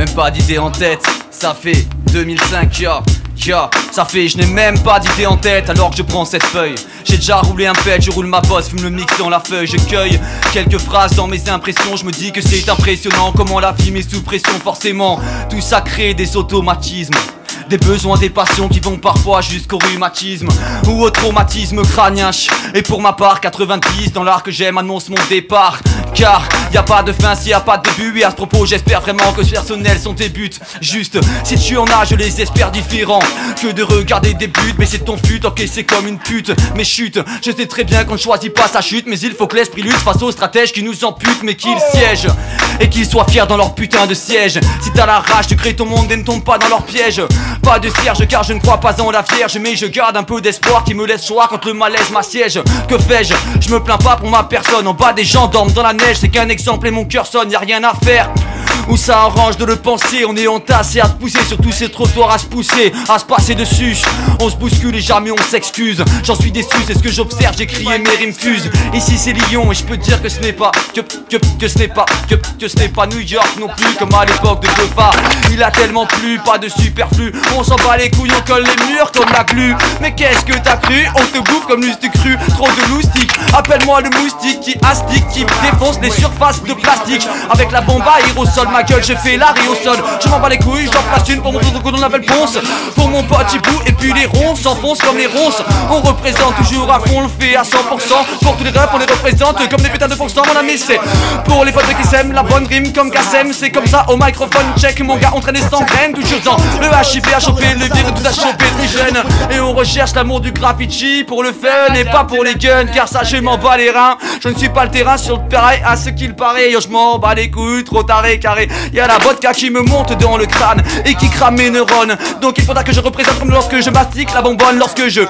même pas d'idée en tête. Ça fait 2005, ça fait, je n'ai même pas d'idée en tête alors que je prends cette feuille. J'ai déjà roulé un pet, je roule ma bosse, fume le mix dans la feuille. Je cueille quelques phrases dans mes impressions. Je me dis que c'est impressionnant comment la vie met sous pression. Forcément, tout ça crée des automatismes, des besoins, des passions qui vont parfois jusqu'au rhumatisme ou au traumatisme crânien. Et pour ma part, 90 dans l'art que j'aime annonce mon départ. Car y a pas de fin s'il y a pas de début. Et à ce propos j'espère vraiment que ce personnel sont tes buts. Juste, si tu en as je les espère différents que de regarder des buts. Mais c'est ton fut, ok c'est comme une pute. Mais chute, je sais très bien qu'on ne choisit pas sa chute. Mais il faut que l'esprit lutte face aux stratèges qui nous amputent. Mais qu'ils siègent et qu'ils soient fiers dans leur putain de siège. Si t'as la rage tu crées ton monde et ne tombe pas dans leur piège. Pas de cierge car je ne crois pas en la vierge. Mais je garde un peu d'espoir qui me laisse choix quand le malaise m'assiège. Que fais-je? Je me plains pas pour ma personne. En bas des gens dorment dans la neige, c'est qu'un exemple et mon cœur sonne, y'a rien à faire. Où ça arrange de le penser, on est entassé à se pousser sur tous ces trottoirs, à se pousser, à se passer dessus. On se bouscule et jamais on s'excuse. J'en suis déçu, c'est ce que j'observe, j'écris et mes rimes fusent. Ici c'est Lyon et je peux te dire que ce n'est pas que ce n'est pas New York non plus comme à l'époque de Gofa. Il a tellement plu, pas de superflu. On s'en bat les couilles, on colle les murs comme la glu. Mais qu'est-ce que t'as cru? On te bouffe comme lustre cru. Trop de loustiques, appelle-moi le moustique qui astique, qui défonce les surfaces de plastique. Avec la bombe à aérosol, ma gueule, je fais l'arrêt au sol. Je m'en bats les couilles, je leur place une pour mon pote qu'on appelle Ponce. Pour mon pote Hibou et puis les ronces s'enfoncent comme les ronces. On représente toujours à fond, on le fait à 100%. Pour tous les rêves, on les représente comme des putains de pourcents. Mon ami c'est pour les potes qui s'aiment, la bonne rime comme Kassem. C'est comme ça au microphone, check mon gars, on traîne sans graines. Toujours dans le HIP à choper, le virus tout à choper très jeune. Et on recherche l'amour du graffiti pour le fun et pas pour les guns. Car ça je m'en bats les reins, je ne suis pas le terrain sur le pareil à ce qu'il paraît. Yo je m'en bats les couilles, trop taré carré. Y'a la vodka qui me monte dans le crâne et qui crame mes neurones. Donc il faudra que je représente comme lorsque je mastique la bonbonne. Lorsque je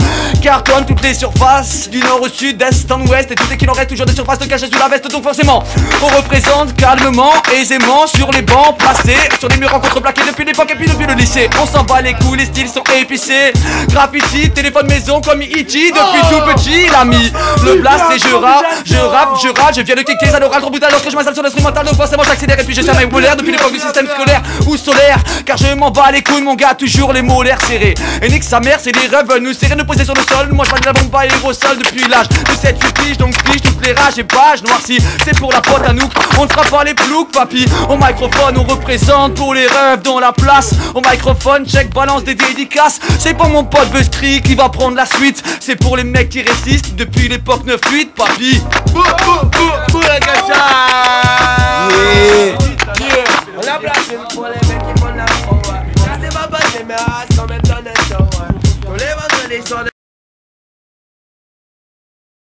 cartonne toutes les surfaces du nord au sud, d'est en ouest. Et tu sais qu'il en reste toujours des surfaces de cachées sous la veste. Donc forcément on représente calmement, aisément sur les bancs placés, sur les murs en contreplaqué depuis l'époque et puis depuis le lycée. On s'en bat les couilles, les styles sont épicés. Graffiti, téléphone maison comme E.T. Depuis tout petit il a mis le blast et je rappe, je viens de cliquer à l'oral trop brutal lorsque je m'installe sur l'instrumental. Donc forcément j'accélère et puis je serre mes molaires depuis l'époque du système scolaire ou solaire. Car je m'en bats les couilles mon gars, toujours les molaires serrés. Et nique sa mère, c'est les rêves veulent nous serrer, nous poser sur le sol. Moi je de la bombe à aérosol depuis l'âge de 7-8 piges. Donc pige toutes les rages et pages noircies. C'est pour la pote à nous, on ne fera pas les ploucs papy. Au microphone on représente pour les rêves dans la place. Au microphone check balance des dédicaces. C'est pour mon pote Buzzcree qui va prendre la suite. C'est pour les mecs qui résistent depuis l'époque 9-8 papy. La gacha. On a placé pour les mecs qui font la foi. Ça c'est pas passé mais comme